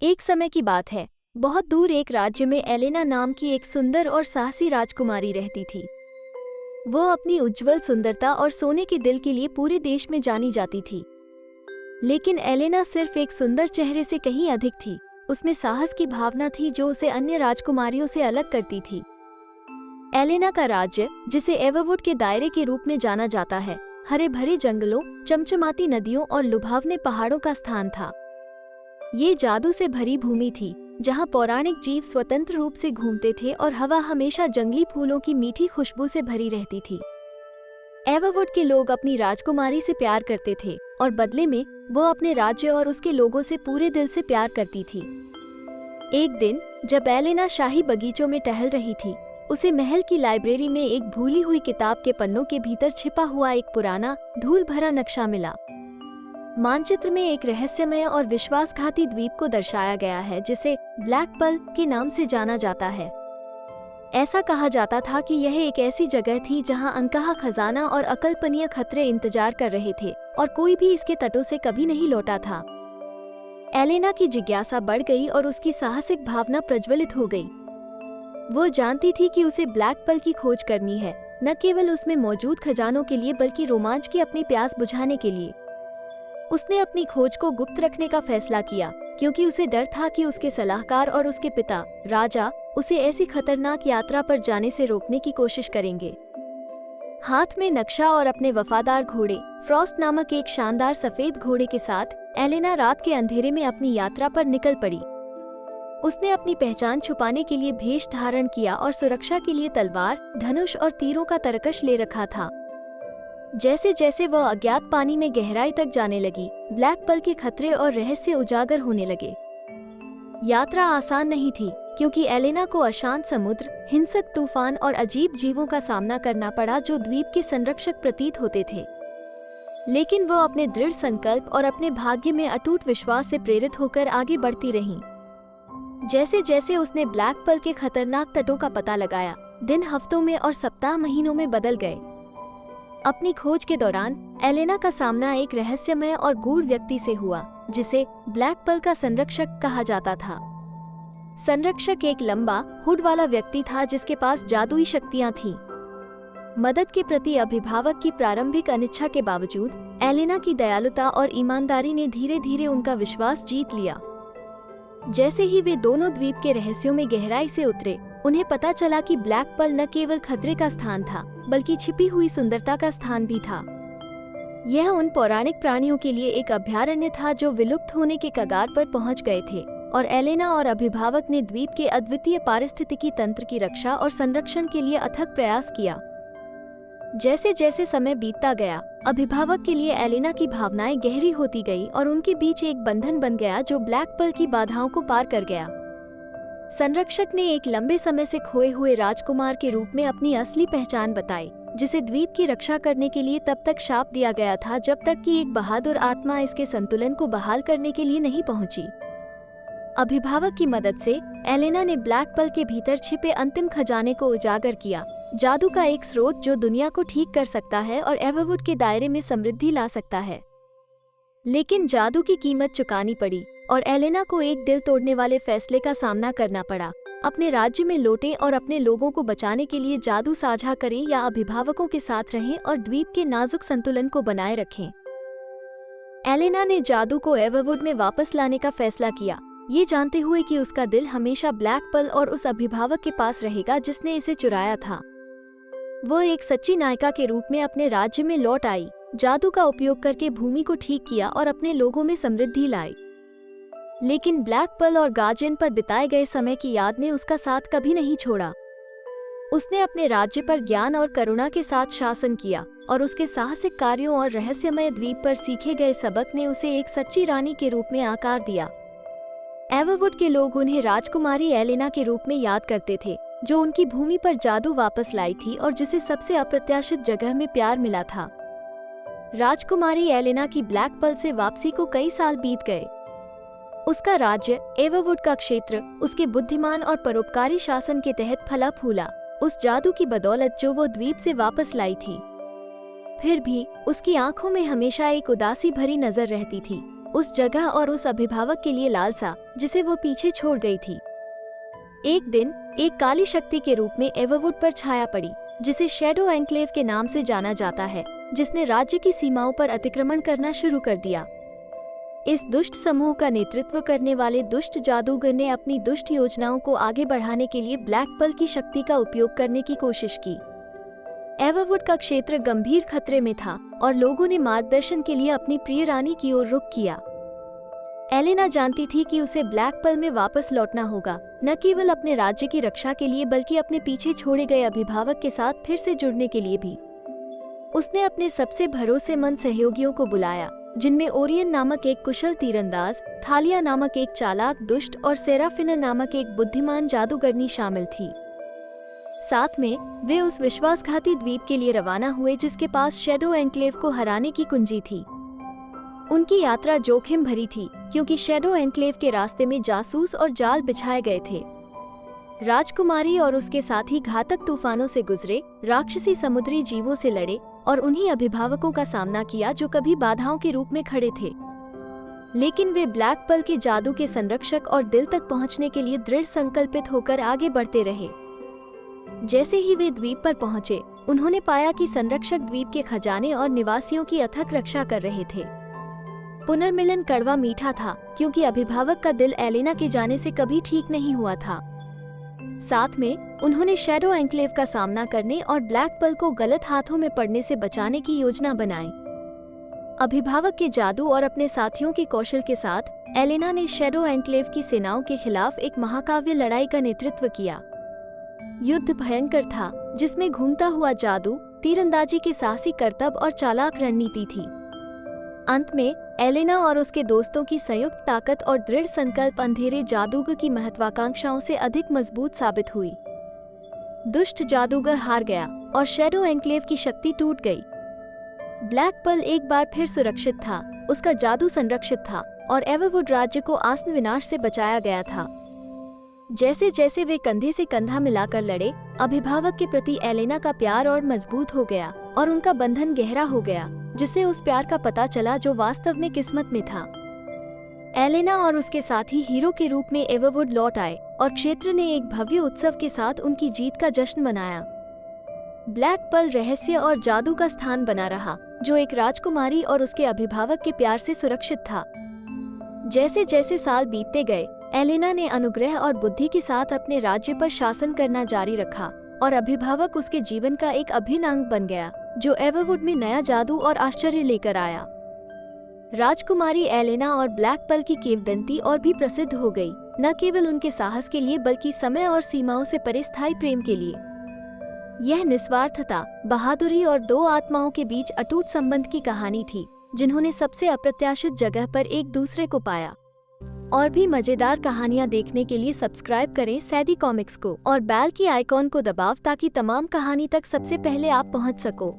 एक समय की बात है, बहुत दूर एक राज्य में एलेना नाम की एक सुंदर और साहसी राजकुमारी रहती थी। वो अपनी उज्जवल सुंदरता और सोने के दिल के लिए पूरे देश में जानी जाती थी। लेकिन एलेना सिर्फ एक सुंदर चेहरे से कहीं अधिक थी। उसमें साहस की भावना थी जो उसे अन्य राजकुमारियों से अलग करती थी। एलेना का राज्य, जिसे एवरवुड के दायरे के रूप में जाना जाता है, हरे भरे जंगलों, चमचमाती नदियों और लुभावने पहाड़ों का स्थान था। ये जादू से भरी भूमि थी, जहाँ पौराणिक जीव स्वतंत्र रूप से घूमते थे और हवा हमेशा जंगली फूलों की मीठी खुशबू से भरी रहती थी। एवरवुड के लोग अपनी राजकुमारी से प्यार करते थे और बदले में वो अपने राज्य और उसके लोगों से पूरे दिल से प्यार करती थी। एक दिन जब एलेना शाही बगीचों में टहल रही थी, उसे महल की लाइब्रेरी में एक भूली हुई किताब के पन्नों के भीतर छिपा हुआ एक पुराना, धूल भरा नक्शा मिला। मानचित्र में एक रहस्यमय और विश्वासघाती द्वीप को दर्शाया गया है, जिसे ब्लैक पर्ल के नाम से जाना जाता है। ऐसा कहा जाता था कि यह एक ऐसी जगह थी जहां अनकहा खजाना और अकल्पनीय खतरे इंतजार कर रहे थे और कोई भी इसके तटों से कभी नहीं लौटा था। एलेना की जिज्ञासा बढ़ गई और उसकी साहसिक भावना प्रज्वलित हो गई। वो जानती थी कि उसे ब्लैक पर्ल की खोज करनी है, न केवल उसमें मौजूद खजानों के लिए बल्कि रोमांच की अपनी प्यास बुझाने के लिए। उसने अपनी खोज को गुप्त रखने का फैसला किया, क्योंकि उसे डर था कि उसके सलाहकार और उसके पिता, राजा, उसे ऐसी खतरनाक यात्रा पर जाने से रोकने की कोशिश करेंगे। हाथ में नक्शा और अपने वफादार घोड़े, फ्रॉस्ट नामक एक शानदार सफेद घोड़े के साथ, एलेना रात के अंधेरे में अपनी यात्रा पर निकल पड़ी। उसने अपनी पहचान छुपाने के लिए भेष धारण किया और सुरक्षा के लिए तलवार, धनुष और तीरों का तरकश ले रखा था। जैसे जैसे वह अज्ञात पानी में गहराई तक जाने लगी, ब्लैक पर्ल के खतरे और रहस्य उजागर होने लगे। यात्रा आसान नहीं थी, क्योंकि एलेना को अशांत समुद्र, हिंसक तूफान और अजीब जीवों का सामना करना पड़ा जो द्वीप के संरक्षक प्रतीत होते थे। लेकिन वह अपने दृढ़ संकल्प और अपने भाग्य में अटूट विश्वास से प्रेरित होकर आगे बढ़ती रही। जैसे जैसे उसने ब्लैक पर्ल के खतरनाक तटों का पता लगाया, दिन हफ्तों में और सप्ताह महीनों में बदल गए। अपनी खोज के दौरान एलेना का सामना एक रहस्यमय और गूढ़ व्यक्ति से हुआ, जिसे ब्लैक पर्ल का संरक्षक कहा जाता था। संरक्षक एक लंबा, हुड वाला व्यक्ति था जिसके पास जादुई शक्तियां थीं। मदद के प्रति अभिभावक की प्रारंभिक अनिच्छा के बावजूद एलेना की दयालुता और ईमानदारी ने धीरे धीरे उनका विश्वास जीत लिया। जैसे ही वे दोनों द्वीप के रहस्यों में गहराई से उतरे, उन्हें पता चला कि ब्लैक पर्ल न केवल खतरे का स्थान था, बल्कि छिपी हुई सुंदरता का स्थान भी था। यह उन पौराणिक प्राणियों के लिए एक अभयारण्य था जो विलुप्त होने के कगार पर पहुंच गए थे, और एलेना और अभिभावक ने द्वीप के अद्वितीय पारिस्थितिकी तंत्र की रक्षा और संरक्षण के लिए अथक प्रयास किया। जैसे जैसे समय बीतता गया, अभिभावक के लिए एलेना की भावनाएं गहरी होती गई और उनके बीच एक बंधन बन गया जो ब्लैक पर्ल की बाधाओं को पार कर गया। संरक्षक ने एक लंबे समय से खोए हुए राजकुमार के रूप में अपनी असली पहचान बताई, जिसे द्वीप की रक्षा करने के लिए तब तक शाप दिया गया था जब तक कि एक बहादुर आत्मा इसके संतुलन को बहाल करने के लिए नहीं पहुंची। अभिभावक की मदद से एलेना ने ब्लैक पर्ल के भीतर छिपे अंतिम खजाने को उजागर किया, जादू का एक स्रोत जो दुनिया को ठीक कर सकता है और एवरवुड के दायरे में समृद्धि ला सकता है। लेकिन जादू की कीमत चुकानी पड़ी और एलेना को एक दिल तोड़ने वाले फैसले का सामना करना पड़ा। अपने राज्य में लौटें और अपने लोगों को बचाने के लिए जादू साझा करें या अभिभावकों के साथ रहें और द्वीप के नाजुक संतुलन को बनाए रखें। एलेना ने जादू को एवरवुड में वापस लाने का फैसला किया, ये जानते हुए कि उसका दिल हमेशा ब्लैक पर्ल और उस अभिभावक के पास रहेगा जिसने इसे चुराया था। वह एक सच्ची नायिका के रूप में अपने राज्य में लौट आई, जादू का उपयोग करके भूमि को ठीक किया और अपने लोगों में समृद्धि लाई। लेकिन ब्लैक पर्ल और गार्जियन पर बिताए गए समय की याद ने उसका साथ कभी नहीं छोड़ा। उसने अपने राज्य पर ज्ञान और करुणा के साथ शासन किया, और उसके साहसिक कार्यों और रहस्यमय द्वीप पर सीखे गए सबक ने उसे एक सच्ची रानी के रूप में आकार दिया। एवरवुड के लोग उन्हें राजकुमारी एलेना के रूप में याद करते थे, जो उनकी भूमि पर जादू वापस लाई थी और जिसे सबसे अप्रत्याशित जगह में प्यार मिला था। राजकुमारी एलेना की ब्लैक पर्ल से वापसी को कई साल बीत गए। उसका राज्य, एवरवुड का क्षेत्र, उसके बुद्धिमान और परोपकारी शासन के तहत फला फूला, उस जादू की बदौलत जो वो द्वीप से वापस लाई थी। फिर भी उसकी आंखों में हमेशा एक उदासी भरी नजर रहती थी। उस जगह और उस अभिभावक के लिए लालसा जिसे वो पीछे छोड़ गई थी। एक दिन एक काली शक्ति के रूप में एवरवुड पर छाया पड़ी, जिसे शैडो एन्क्लेव के नाम से जाना जाता है, जिसने राज्य की सीमाओं पर अतिक्रमण करना शुरू कर दिया। इस दुष्ट समूह का नेतृत्व करने वाले दुष्ट जादूगर ने अपनी दुष्ट योजनाओं को आगे बढ़ाने के लिए ब्लैक पर्ल की शक्ति का उपयोग करने की कोशिश की। एवरवुड का क्षेत्र गंभीर खतरे में था और लोगों ने मार्गदर्शन के लिए अपनी प्रिय रानी की ओर रुख किया। एलेना जानती थी कि उसे ब्लैक पर्ल में वापस लौटना होगा, न केवल अपने राज्य की रक्षा के लिए बल्कि अपने पीछे छोड़े गए अभिभावक के साथ फिर से जुड़ने के लिए भी। उसने अपने सबसे भरोसेमंद सहयोगियों को बुलाया, जिनमें ओरियन नामक एक कुशल तीरंदाज, थालिया नामक एक चालाक दुष्ट और सेराफिना नामक एक बुद्धिमान जादूगरनी शामिल थी। साथ में वे उस विश्वासघाती द्वीप के लिए रवाना हुए जिसके पास शैडो एन्क्लेव को हराने की कुंजी थी। उनकी यात्रा जोखिम भरी थी क्योंकि शैडो एन्क्लेव के रास्ते में जासूस और जाल बिछाए गए थे। राजकुमारी और उसके साथी घातक तूफानों से गुजरे, राक्षसी समुद्री जीवों से लड़े और उन्हीं अभिभावकों का सामना किया जो कभी बाधाओं के रूप में खड़े थे। लेकिन वे ब्लैक पर्ल के जादू के संरक्षक और दिल तक पहुंचने के लिए दृढ़ संकल्पित होकर आगे बढ़ते रहे। जैसे ही वे द्वीप पर पहुंचे, उन्होंने पाया कि संरक्षक द्वीप के खजाने और निवासियों की अथक रक्षा कर रहे थे। पुनर्मिलन कड़वा मीठा था क्योंकि अभिभावक का दिल एलेना के जाने से कभी ठीक नहीं हुआ था। साथ में उन्होंने शैडो एन्क्लेव का सामना करने और ब्लैक पर्ल को गलत हाथों में पड़ने से बचाने की योजना बनाई। अभिभावक के जादू और अपने साथियों के कौशल के साथ एलेना ने शैडो एन्क्लेव की सेनाओं के खिलाफ एक महाकाव्य लड़ाई का नेतृत्व किया। युद्ध भयंकर था, जिसमें घूमता हुआ जादू, तीरंदाजी के साहसी करतब और चालाक रणनीति थी। अंत में एलेना और उसके दोस्तों की संयुक्त ताकत और दृढ़ संकल्प अंधेरे जादूगर की महत्वाकांक्षाओं से अधिक मजबूत साबित हुई। दुष्ट जादूगर हार गया और शैडो एन्क्लेव की शक्ति टूट गई। ब्लैक पर्ल एक बार फिर सुरक्षित था, उसका जादू संरक्षित था और एवरवुड राज्य को आसन विनाश से बचाया गया था। जैसे जैसे वे कंधे से कंधा मिलाकर लड़े, अभिभावक के प्रति एलेना का प्यार और मजबूत हो गया और उनका बंधन गहरा हो गया, जिससे उस प्यार का पता चला जो वास्तव में किस्मत में था। एलेना और उसके साथी हीरो के रूप में एवरवुड लौट आए और क्षेत्र ने एक भव्य उत्सव के साथ उनकी जीत का जश्न मनाया। ब्लैक पर्ल रहस्य और जादू का स्थान बना रहा, जो एक राजकुमारी और उसके अभिभावक के प्यार से सुरक्षित था। जैसे जैसे साल बीतते गए, एलेना ने अनुग्रह और बुद्धि के साथ अपने राज्य पर शासन करना जारी रखा और अभिभावक उसके जीवन का एक अभिन्न अंग बन गया, जो एवरवुड में नया जादू और आश्चर्य लेकर आया। राजकुमारी एलेना और ब्लैक पर्ल की किंवदंती और भी प्रसिद्ध हो गई, न केवल उनके साहस के लिए बल्कि समय और सीमाओं से परे स्थायी प्रेम के लिए। यह निस्वार्थता, बहादुरी और दो आत्माओं के बीच अटूट संबंध की कहानी थी, जिन्होंने सबसे अप्रत्याशित जगह पर एक दूसरे को पाया। और भी मजेदार कहानियाँ देखने के लिए सब्सक्राइब करें सैदी कॉमिक्स को और बेल की आइकॉन को दबाव ताकि तमाम कहानी तक सबसे पहले आप पहुँच सको।